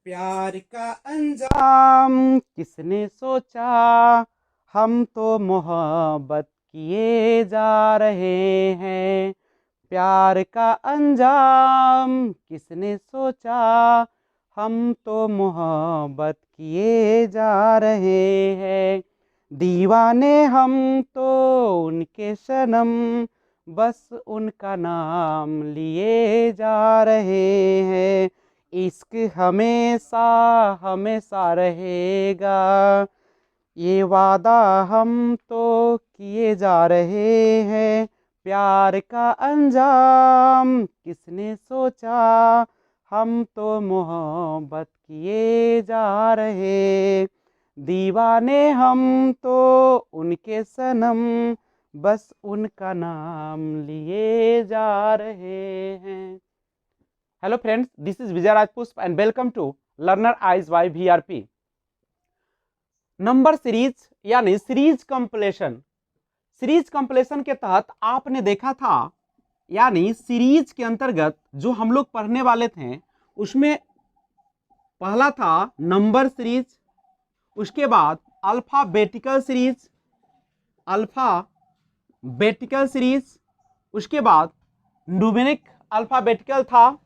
प्यार का अंजाम किसने सोचा, हम तो मोहब्बत किए जा रहे हैं। प्यार का अंजाम किसने सोचा, हम तो मोहब्बत किए जा रहे हैं। दीवाने हम तो उनके सनम, बस उनका नाम लिए जा रहे हैं। इश्क हमेशा हमेशा रहेगा, ये वादा हम तो किए जा रहे हैं। प्यार का अंजाम किसने सोचा, हम तो मोहब्बत किए जा रहे। दीवाने हम तो उनके सनम, बस उनका नाम लिए जा रहे हैं। Hello friends, this is Vijay Rajpushp and welcome to Learner Eyes by VRP. Number series यानी सीरीज कंप्लेशन के तहत आपने देखा था, यानी सीरीज के अंतर्गत जो हम लोग पढ़ने वाले थे उसमें पहला था नंबर सीरीज, उसके बाद अल्फाबेटिकल सीरीज, उसके बाद न्यूमेरिक अल्फाबेटिकल था।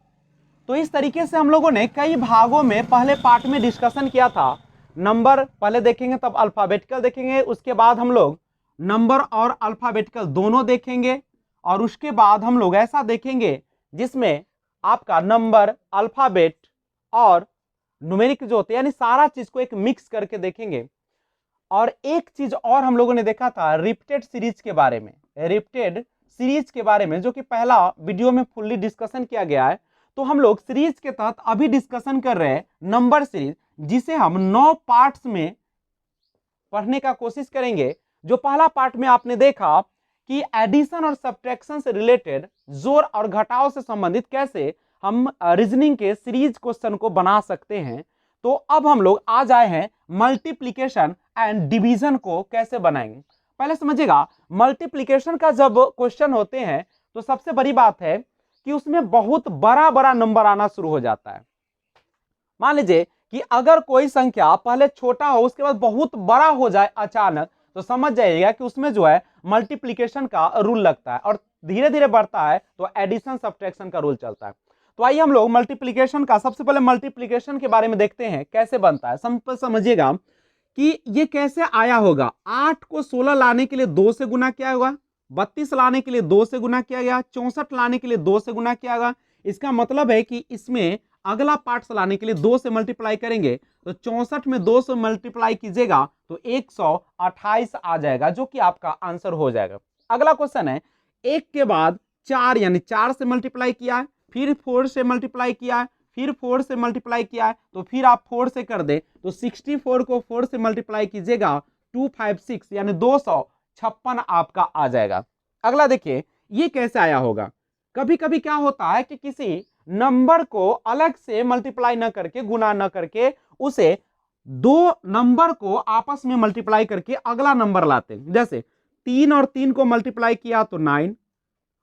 तो इस तरीके से हम लोगों ने कई भागों में पहले पार्ट में डिस्कशन किया था। नंबर पहले देखेंगे, तब अल्फाबेटिकल देखेंगे, उसके बाद हम लोग नंबर और अल्फाबेटिकल दोनों देखेंगे, और उसके बाद हम लोग ऐसा देखेंगे जिसमें आपका नंबर, अल्फाबेट और न्यूमेरिक जो होते हैं, यानी सारा चीज को एक मिक्स करके देखेंगे। और एक चीज और हम लोगों ने देखा था रिपीटेड सीरीज के बारे में, जो कि पहला वीडियो में फुल्ली डिस्कशन किया गया है। तो हम लोग सीरीज के तहत अभी डिस्कशन कर रहे हैं नंबर सीरीज, जिसे हम 9 पार्ट्स में पढ़ने का कोशिश करेंगे। जो पहला पार्ट में आपने देखा कि एडिशन और सब्ट्रैक्शन से रिलेटेड, जोड़ और घटाव से संबंधित कैसे हम रीजनिंग के सीरीज क्वेश्चन को बना सकते हैं। तो अब हम लोग आ जाए हैं मल्टीप्लिकेशन एंड डिवीजन को कैसे बनाएंगे। पहले समझिएगा, मल्टीप्लिकेशन का जब क्वेश्चन होते हैं तो सबसे बड़ी बात है कि उसमें बहुत बड़ा बड़ा नंबर आना शुरू हो जाता है। मान लीजिए कि अगर कोई संख्या पहले छोटा हो, उसके बाद बहुत बड़ा हो जाए अचानक, तो समझ जाइएगा कि उसमें जो है मल्टीप्लिकेशन का रूल लगता है, और धीरे धीरे बढ़ता है तो एडिशन सब्ट्रैक्शन का रूल चलता है। तो आइए हम लोग मल्टीप्लिकेशन का, सबसे पहले मल्टीप्लिकेशन के बारे में देखते हैं कैसे बनता है। समझिएगा कि ये कैसे आया होगा। 8 को 16 लाने के लिए 2 से गुना किया होगा, 32 लाने के लिए 2 से गुना किया गया, 64 लाने के लिए 2 से गुना किया गया। इसका मतलब है कि इसमें अगला पार्ट लाने के लिए 2 से मल्टीप्लाई करेंगे, तो 64 में 2 से मल्टीप्लाई कीजिएगा तो 128 आ जाएगा, जो कि आपका आंसर हो जाएगा। अगला क्वेश्चन है, 1 के बाद 4, यानी 4 से मल्टीप्लाई किया है, फिर 4 से मल्टीप्लाई किया है, फिर 4 से मल्टीप्लाई किया है, तो फिर आप 4 से कर दे तो 64 को 4 से मल्टीप्लाई कीजिएगा 256, यानी 256 आपका आ जाएगा। अगला देखिए, ये कैसे आया होगा। कभी कभी क्या होता है कि किसी नंबर को अलग से मल्टीप्लाई ना करके, गुना ना करके, उसे दो नंबर को आपस में मल्टीप्लाई करके अगला नंबर लाते हैं। जैसे 3 और 3 को मल्टीप्लाई किया तो 9।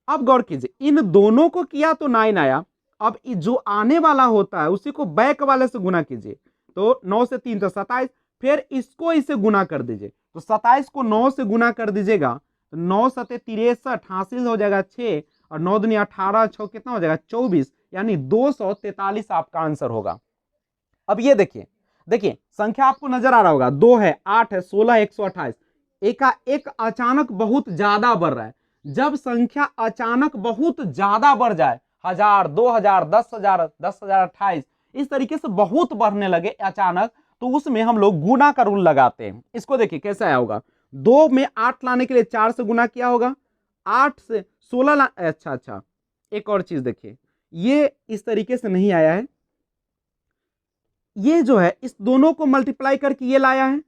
अब गौर कीजिए, इन दोनों को किया तो 9 आया। अब जो आने वाला होता है उसी को बैक वाले से गुना कीजिए, तो 9 से 3 तो 27, फिर इसको इसे गुना कर दीजिए, तो 27 को 9 से गुना कर दीजिएगा तो 9 सते 63, हासिल हो जाएगा 6, और 9 दुनी 18, 6 कितना हो जाएगा 24, यानी 243 आपका आंसर होगा। अब ये देखिए, देखिए संख्या आपको नजर आ रहा होगा, 2 है, 8 है, 16, 128। एक अचानक बहुत ज्यादा बढ़ रहा है। जब संख्या अचानक बहुत ज्यादा बढ़ जाए, 1000, 2000, 10,000, 10,000, 28, इस तरीके से बहुत बढ़ने लगे अचानक, तो उसमें हम लोग गुना का रूल लगाते हैं। इसको देखिए कैसे आया होगा। 2 में 8 लाने के लिए 4 से गुना किया होगा, 8 से 16 अच्छा, एक और चीज देखिए, ये इस तरीके से नहीं आया है, ये जो है इस दोनों को मल्टीप्लाई करके ये लाया है,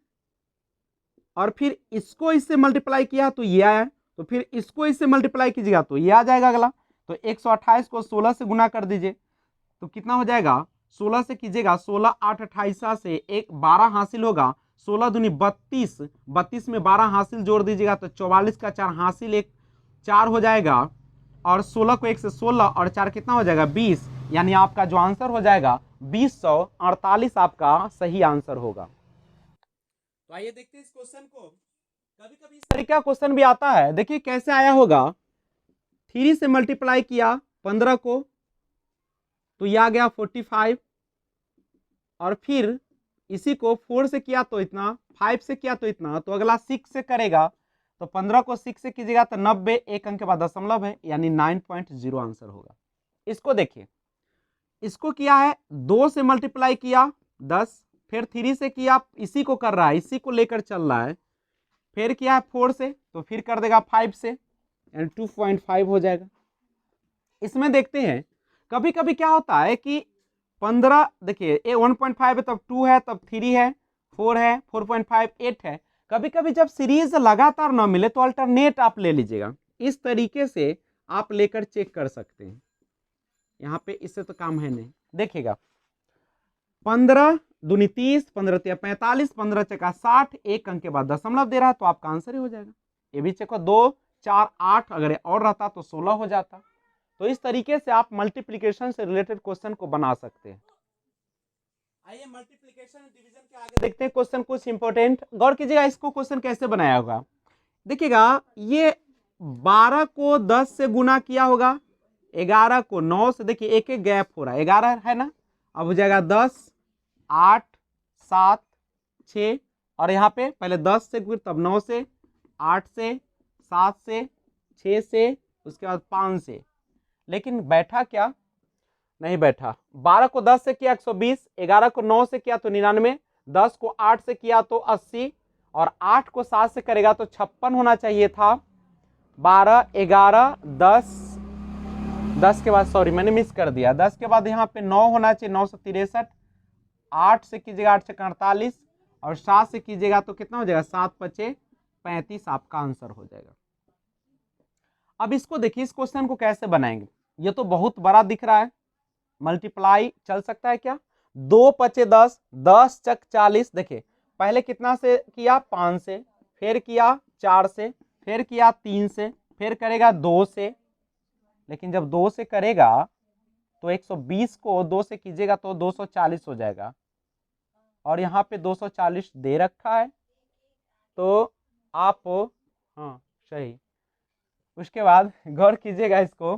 और फिर इसको इससे मल्टीप्लाई किया तो ये आया है, तो फिर इसको इससे मल्टीप्लाई कीजिएगा तो ये आ जाएगा अगला। तो 128 को 16 से गुना कर दीजिए तो कितना हो जाएगा, 16 से कीजिएगा, 16 8 28 से एक 12 हासिल होगा, 16 दूनी 32, 32 में 12 हासिल जोड़ दीजिएगा तो 44 का 4 हासिल, एक 4 हो जाएगा, और 16 को 1 से 16 और 4 कितना हो जाएगा 20, यानी आपका जो आंसर हो जाएगा 2048 आपका सही आंसर होगा। तो आइए देखते हैं इस क्वेश्चन को। कभी कभी इस तरीके का क्वेश्चन भी आता है, देखिए कैसे आया होगा। 3 से मल्टीप्लाई किया 15 को तो यह आ गया 45, और फिर इसी को 4 से किया तो इतना, 5 से किया तो इतना, तो अगला 6 से करेगा तो 15 को 6 से कीजिएगा तो 90, एक अंक के बाद दशमलव है, यानी 9.0 आंसर होगा। इसको देखिए, इसको किया है 2 से मल्टीप्लाई किया 10, फिर 3 से किया, इसी को कर रहा है, इसी को लेकर चल रहा है, फिर किया है 4 से, तो फिर कर देगा 5 से, यानी 2.5 हो जाएगा। इसमें देखते हैं कभी कभी क्या होता है कि 15, देखिए ये 1.5 है, तब 2 है, तब 3 है, 4 है, 4.5, 8 है। कभी कभी जब सीरीज लगातार ना मिले तो अल्टरनेट आप ले लीजिएगा, इस तरीके से आप लेकर चेक कर सकते हैं। यहाँ पे इससे तो काम है नहीं, देखिएगा 15 दूनी 30, 15 तिया 45, 15 चका 60, एक अंक के बाद दशमलव दे रहा है, तो आपका आंसर ही हो जाएगा। ये भी चेको 2, 4, 8, अगर और रहता तो 16 हो जाता। तो इस तरीके से आप मल्टीप्लिकेशन से रिलेटेड क्वेश्चन को बना सकते हैं। आइए मल्टीप्लिकेशन डिवीजन के आगे देखते हैं क्वेश्चन कुछ इंपॉर्टेंट। गौर कीजिएगा इसको क्वेश्चन कैसे बनाया होगा। देखिएगा ये 12 को 10 से गुना किया होगा, 11 को 9 से, देखिए एक एक गैप हो रहा है, 11 है ना, अब हो जाएगा 10, 8, 7, 6, और यहाँ पे पहले 10 से फिर तब 9 से, 8 से, 7 से, 6 से, उसके बाद 5 से, लेकिन बैठा क्या, नहीं बैठा। 12 को 10 से किया 120, 11 को 9 से किया तो 99, 10 को 8 से किया तो 80, और 8 को 7 से करेगा तो 56 होना चाहिए था। 12, 11, 10 के बाद, सॉरी मैंने मिस कर दिया, 10 के बाद यहाँ पे 9 होना चाहिए, 9 से 63, 8 से कीजिएगा 8 से 48, और 7 से कीजिएगा तो कितना हो जाएगा, 7 5 35, आपका आंसर हो जाएगा। अब इसको देखिए, इस क्वेश्चन को कैसे बनाएंगे। ये तो बहुत बड़ा दिख रहा है, मल्टीप्लाई चल सकता है क्या, 2 5 10, 10 चक 40, देखिए पहले कितना से किया, 5 से, फिर किया 4 से, फिर किया 3 से, फिर करेगा 2 से, लेकिन जब 2 से करेगा तो 120 को 2 से कीजिएगा तो 240 हो जाएगा, और यहाँ पे 240 दे रखा है, तो आप, हाँ सही। उसके बाद गौर कीजिएगा इसको,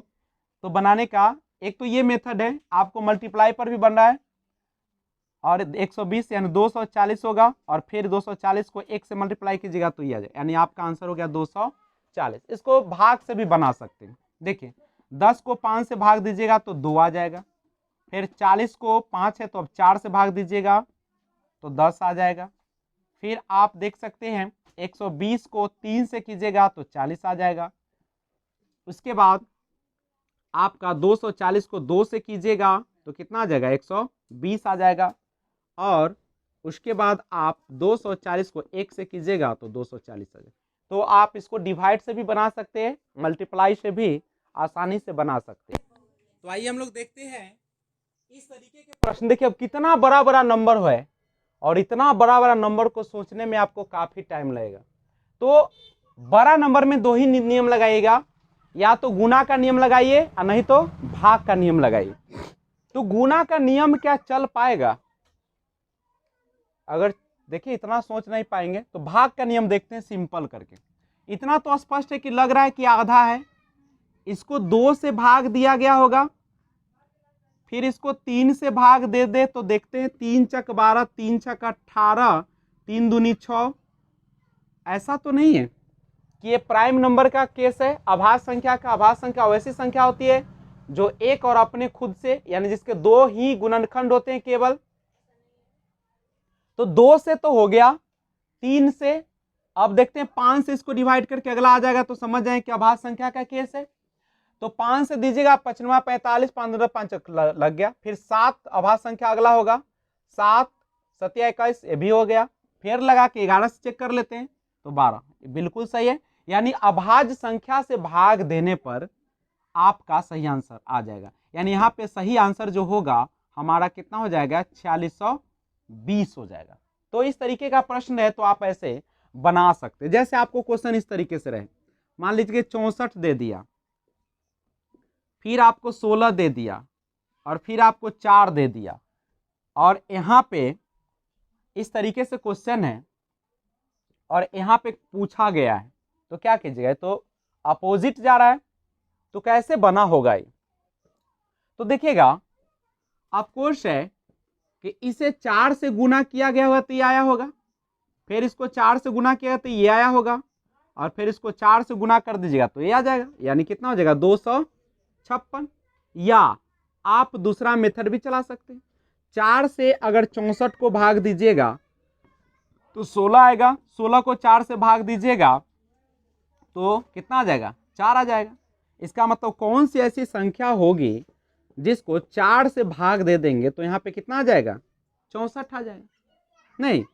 तो बनाने का एक तो ये मेथड है, आपको मल्टीप्लाई पर भी बन रहा है, और 120 यानी 240 होगा, और फिर 240 को 1 से मल्टीप्लाई कीजिएगा तो ये आ जाएगा, यानी आपका आंसर हो गया 240। इसको भाग से भी बना सकते हैं। देखिए 10 को 5 से भाग दीजिएगा तो 2 आ जाएगा, फिर 40 को 5 है तो अब 4 से भाग दीजिएगा तो 10 आ जाएगा, फिर आप देख सकते हैं 120 को 3 से कीजिएगा तो 40 आ जाएगा। उसके बाद आपका 240 को 2 से कीजिएगा तो कितना आ जाएगा, 120 आ जाएगा, और उसके बाद आप 240 को 1 से कीजिएगा तो 240 आ जाएगा। तो आप इसको डिवाइड से भी बना सकते हैं, मल्टीप्लाई से भी आसानी से बना सकते हैं। तो आइए हम लोग देखते हैं इस तरीके के प्रश्न। देखिए अब कितना बड़ा बड़ा नंबर है, और इतना बड़ा बड़ा नंबर को सोचने में आपको काफी टाइम लगेगा। तो बड़ा नंबर में 2 ही नियम लगाइएगा, या तो गुना का नियम लगाइए और नहीं तो भाग का नियम लगाइए। तो गुना का नियम क्या चल पाएगा, अगर देखिए इतना सोच नहीं पाएंगे तो भाग का नियम देखते हैं सिंपल करके। इतना तो स्पष्ट है कि लग रहा है कि आधा है, इसको 2 से भाग दिया गया होगा, फिर इसको 3 से भाग दे दे तो देखते हैं 3 चक 12, 3 चक 18, 3 दूनी 6। ऐसा तो नहीं है कि ये प्राइम नंबर का केस है। अभाज्य संख्या का, अभाज्य संख्या वैसी संख्या होती है जो एक और अपने खुद से, यानी जिसके 2 ही गुणनखंड होते हैं केवल। तो 2 से तो हो गया, 3 से, अब देखते हैं 5 से इसको डिवाइड करके अगला आ जाएगा तो समझ जाए कि अभाज्य संख्या का केस है। तो 5 से दीजिएगा 55, 45, 15 5 लग गया, फिर 7 अभाज्य संख्या अगला होगा, 7 7 21, ये भी हो गया, फिर लगा के 11 से चेक कर लेते हैं तो 12, बिल्कुल सही है। यानी अभाज्य संख्या से भाग देने पर आपका सही आंसर आ जाएगा, यानी यहाँ पे सही आंसर जो होगा हमारा कितना हो जाएगा, 4620 हो जाएगा। तो इस तरीके का प्रश्न है तो आप ऐसे बना सकते हैं। जैसे आपको क्वेश्चन इस तरीके से रहे, मान लीजिए 64 दे दिया, फिर आपको 16 दे दिया, और फिर आपको 4 दे दिया, और यहाँ पे इस तरीके से क्वेश्चन है और यहाँ पे पूछा गया है, तो क्या कीजिएगा, तो अपोजिट जा रहा है, तो कैसे बना होगा ये? तो देखिएगा, ऑफकोर्स है कि इसे 4 से गुना किया गया होगा तो ये आया होगा, फिर इसको 4 से गुना किया तो ये आया होगा, और फिर इसको 4 से गुना कर दीजिएगा तो ये आ जाएगा, यानी कितना हो जाएगा 256। या आप दूसरा मेथड भी चला सकते हैं, 4 से अगर 64 को भाग दीजिएगा तो 16 आएगा, 16 को 4 से भाग दीजिएगा तो कितना आ जाएगा, 4 आ जाएगा। इसका मतलब कौन सी ऐसी संख्या होगी जिसको 4 से भाग दे देंगे तो यहाँ पे कितना आ जाएगा, 64 आ जाएगा? नहीं,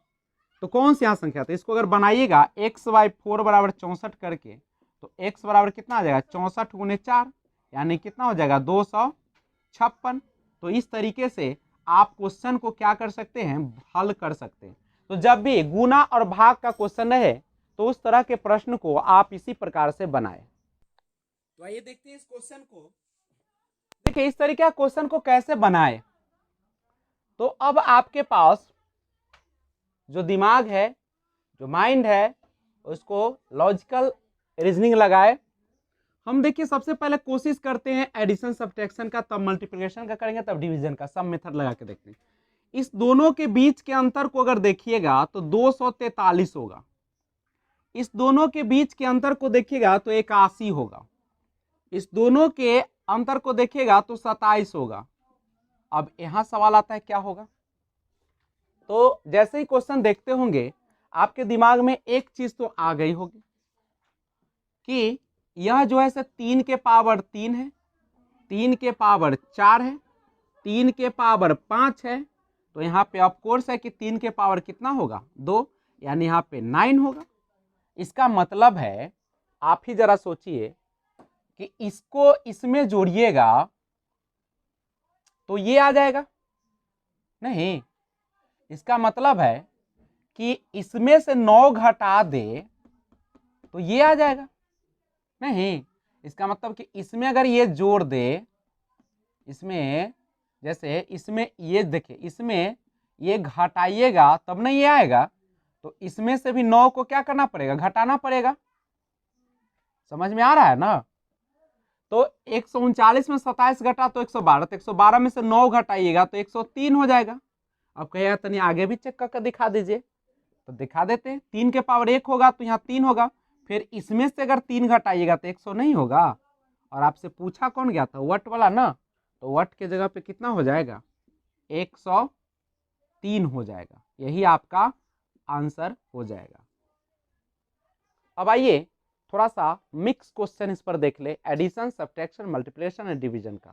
तो कौन सी यहाँ संख्या था? इसको अगर बनाइएगा x/4 बराबर 64 करके, तो x बराबर कितना आ जाएगा, 64 गुने 4, यानी कितना हो जाएगा 256। तो इस तरीके से आप क्वेश्चन को क्या कर सकते हैं, हल कर सकते हैं। तो जब भी गुना और भाग का क्वेश्चन रहे तो उस तरह के प्रश्न को आप इसी प्रकार से बनाए। तो आइए देखते हैं इस क्वेश्चन को। देखिए इस तरीके का क्वेश्चन को कैसे बनाए। तो अब आपके पास जो दिमाग है, जो माइंड है, उसको लॉजिकल रीजनिंग लगाए। हम देखिए सबसे पहले कोशिश करते हैं एडिशन सब्ट्रैक्शन का, तब मल्टीप्लिकेशन का करेंगे, तब डिवीजन का। सब मेथड लगा के देखते हैं। इस दोनों के बीच के अंतर को अगर देखिएगा तो 243 होगा, इस दोनों के बीच के अंतर को देखिएगा तो 81 होगा, इस दोनों के अंतर को देखिएगा तो 27 होगा। अब यहां सवाल आता है क्या होगा। तो जैसे ही क्वेश्चन देखते होंगे आपके दिमाग में एक चीज तो आ गई होगी कि यह जो है 3 के पावर 3 है, 3 के पावर 4 है, 3 के पावर 5 है, तो यहाँ पे ऑफ कोर्स है कि 3 के पावर कितना होगा, 2, यानी यहाँ पे 9 होगा। इसका मतलब है, आप ही जरा सोचिए कि इसको इसमें जोड़िएगा तो ये आ जाएगा, नहीं, इसका मतलब है कि इसमें से 9 घटा दे तो ये आ जाएगा, नहीं, इसका मतलब कि इसमें अगर ये जोड़ दे, इसमें जैसे इसमें ये देखिए, इसमें ये घटाइएगा तब ना ये आएगा, तो इसमें से भी 9 को क्या करना पड़ेगा, घटाना पड़ेगा। समझ में आ रहा है ना। तो 139 में 27 घटा तो 112, तो 112 में से 9 घटाइएगा तो 103 हो जाएगा। अब कहेगा तनी आगे भी चेक करके दिखा दीजिए, तो दिखा देते हैं। 3 के पावर 1 होगा तो यहाँ 3 होगा, फिर इसमें से अगर 3 घटाइएगा तो 100 नहीं होगा। और आपसे पूछा कौन गया था, वट वाला ना, तो वट के जगह पे कितना हो जाएगा, 103 हो जाएगा। यही आपका आंसर हो जाएगा। अब आइए थोड़ा सा मिक्स क्वेश्चन इस पर देख ले, एडिशन, सब्ट्रैक्शन, मल्टीप्लिकेशन और डिवीजन का।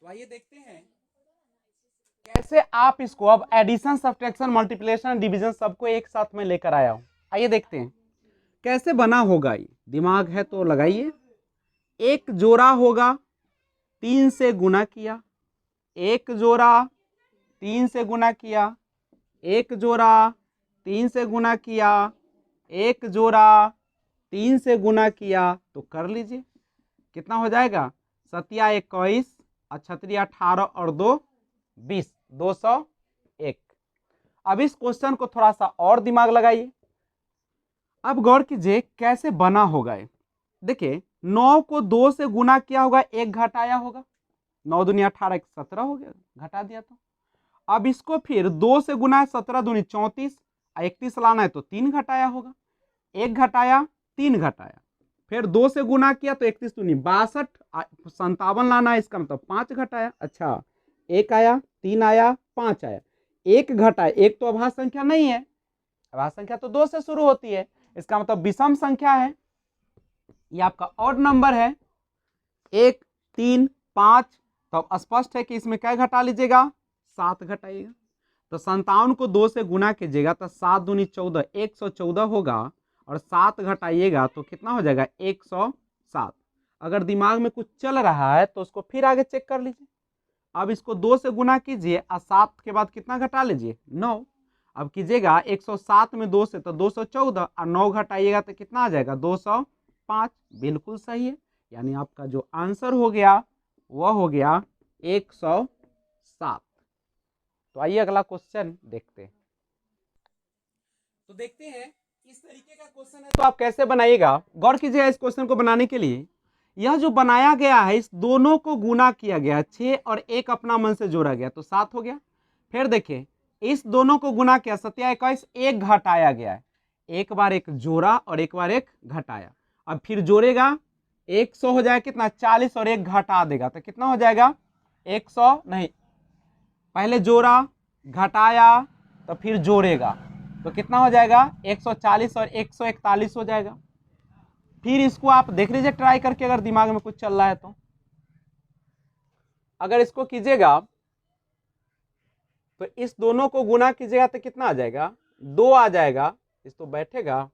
तो आइए देखते हैं कैसे आप इसको, अब एडिशन, सब्ट्रैक्शन, मल्टीप्लिकेशन, डिवीजन सबको एक साथ में लेकर आया हूं। आइए देखते हैं कैसे बना होगा ये। दिमाग है तो लगाइए। एक जोड़ा होगा 3 से गुना किया, एक जोड़ा 3 से गुना किया, एक जोड़ा 3 से गुना किया, एक जोड़ा 3 से गुना किया, तो कर लीजिए कितना हो जाएगा, 7 21, 6 18 और 2 20, 201। अब इस क्वेश्चन को थोड़ा सा और दिमाग लगाइए। अब गौर कीजिए कैसे बना होगा ये। देखिए 9 को 2 से गुना किया होगा, एक घटाया होगा, 9 दूनी 18, 17 हो गया, घटा दिया। तो अब इसको फिर 2 से गुना है, 17 दूनी 34, 31 लाना है तो 3 घटाया होगा, एक घटाया 3 घटाया, फिर 2 से गुना किया तो 31 दूनी 62, 57 लाना है, इसका मतलब 5 घटाया। अच्छा, एक आया, 3 आया, 5 आया, एक घटाया, एक तो अभाज्य संख्या नहीं है, अभाज्य संख्या तो 2 से शुरू होती है, इसका मतलब विषम संख्या है, ये आपका ऑड नंबर है, 1 3 5। तो अब स्पष्ट है कि इसमें क्या घटा लीजिएगा, 7 घटाइएगा। तो 57 को 2 से गुना कीजिएगा तो 7 दूनी 14, 114 होगा, और 7 घटाइएगा तो कितना हो जाएगा, 107। अगर दिमाग में कुछ चल रहा है तो उसको फिर आगे चेक कर लीजिए। अब इसको 2 से गुना कीजिए और 7 के बाद कितना घटा लीजिए, 9। अब कीजिएगा 107 में 2 से तो 214, और 9 घटाइएगा तो कितना आ जाएगा, 205। बिल्कुल सही है, यानी आपका जो आंसर हो गया वह हो गया 107। तो आइए अगला क्वेश्चन देखते हैं। तो देखते हैं इस तरीके का क्वेश्चन है तो आप कैसे बनाइएगा। गौर कीजिएगा इस क्वेश्चन को बनाने के लिए, यह जो बनाया गया है इस दोनों को गुना किया गया, 6 और 1 अपना मन से जोड़ा गया तो 7 हो गया। फिर देखिए इस दोनों को गुना किया 7 या 21, एक घटाया गया है, एक बार एक जोड़ा और एक बार एक घटाया। अब फिर जोड़ेगा 100 हो जाएगा कितना 40 और एक घटा देगा तो कितना हो जाएगा 100 नहीं, पहले जोड़ा घटाया तो फिर जोड़ेगा तो कितना हो जाएगा 140 और 141 हो जाएगा। फिर इसको आप देख लीजिए ट्राई करके, अगर दिमाग में कुछ चल रहा है तो। अगर इसको कीजिएगा तो इस दोनों को गुना कीजिएगा तो कितना आ जाएगा 2 आ जाएगा, इस तो बैठेगा,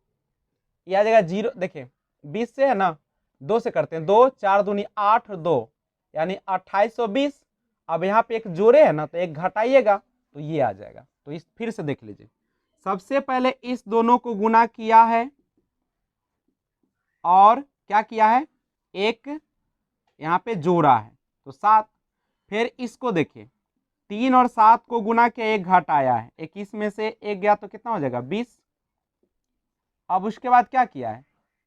ये आ जाएगा 0। देखिए 20 से है ना 2 से करते हैं, 2 4 दूनी 8 2 यानी 2820। अब यहाँ पे एक जोड़े है ना तो एक घटाइएगा तो ये आ जाएगा। तो इस फिर से देख लीजिए, सबसे पहले इस दोनों को गुना किया है और क्या किया है एक यहाँ पे जोड़ा है तो 7। फिर इसको देखिए 3 और 7 को गुना किया, एक घटाया है, 21 में से एक गया तो कितना हो जाएगा 20। अब उसके बाद क्या किया है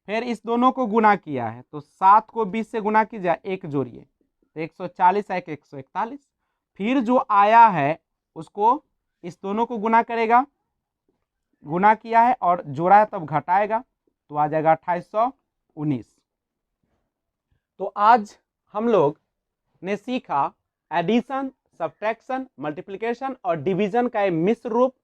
फिर इस दोनों को गुना किया है तो 7 को 20 से गुना कीजिए, एक जोड़िए तो 140 है 141। फिर जो आया है उसको इस दोनों को गुना करेगा, गुना किया है और जोड़ा है तब घटाएगा तो आ जाएगा 2819। तो आज हम लोग ने सीखा एडिशन, सब्ट्रैक्शन, मल्टीप्लिकेशन और डिवीजन का एक मिश्र रूप।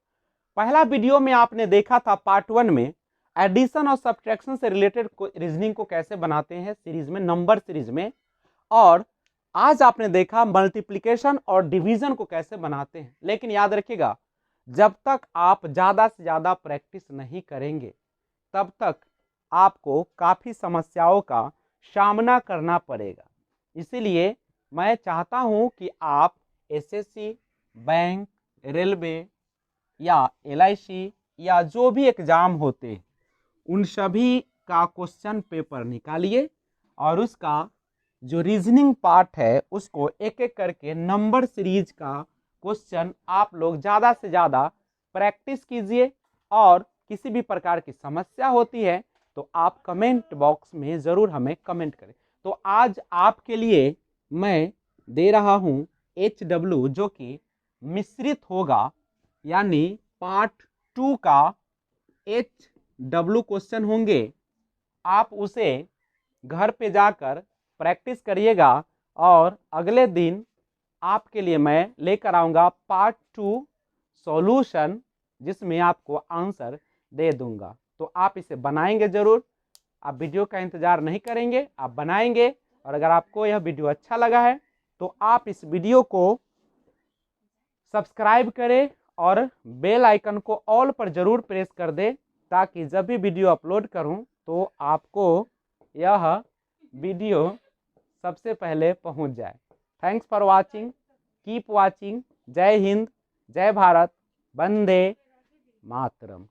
पहला वीडियो में आपने देखा था पार्ट 1 में एडिशन और सब्ट्रैक्शन से रिलेटेड रीजनिंग को कैसे बनाते हैं सीरीज में, नंबर सीरीज में, और आज आपने देखा मल्टीप्लिकेशन और डिवीजन को कैसे बनाते हैं। लेकिन याद रखिएगा जब तक आप ज़्यादा से ज़्यादा प्रैक्टिस नहीं करेंगे तब तक आपको काफ़ी समस्याओं का सामना करना पड़ेगा। इसीलिए मैं चाहता हूं कि आप एसएससी, बैंक, रेलवे या एलआईसी या जो भी एग्ज़ाम होते हैं उन सभी का क्वेश्चन पेपर निकालिए और उसका जो रीजनिंग पार्ट है उसको एक एक करके नंबर सीरीज का क्वेश्चन आप लोग ज़्यादा से ज़्यादा प्रैक्टिस कीजिए। और किसी भी प्रकार की समस्या होती है तो आप कमेंट बॉक्स में ज़रूर हमें कमेंट करें। तो आज आपके लिए मैं दे रहा हूँ HW जो कि मिश्रित होगा, यानी पार्ट 2 का HW क्वेश्चन होंगे। आप उसे घर पे जाकर प्रैक्टिस करिएगा और अगले दिन आपके लिए मैं लेकर आऊँगा पार्ट 2 सॉल्यूशन जिसमें आपको आंसर दे दूंगा। तो आप इसे बनाएंगे ज़रूर, आप वीडियो का इंतज़ार नहीं करेंगे, आप बनाएंगे। और अगर आपको यह वीडियो अच्छा लगा है तो आप इस वीडियो को सब्सक्राइब करें और बेल आइकन को ऑल पर ज़रूर प्रेस कर दें ताकि जब भी वीडियो अपलोड करूं तो आपको यह वीडियो सबसे पहले पहुंच जाए। Thanks for watching, keep watching. जय हिंद, जय भारत, वंदे मातरम।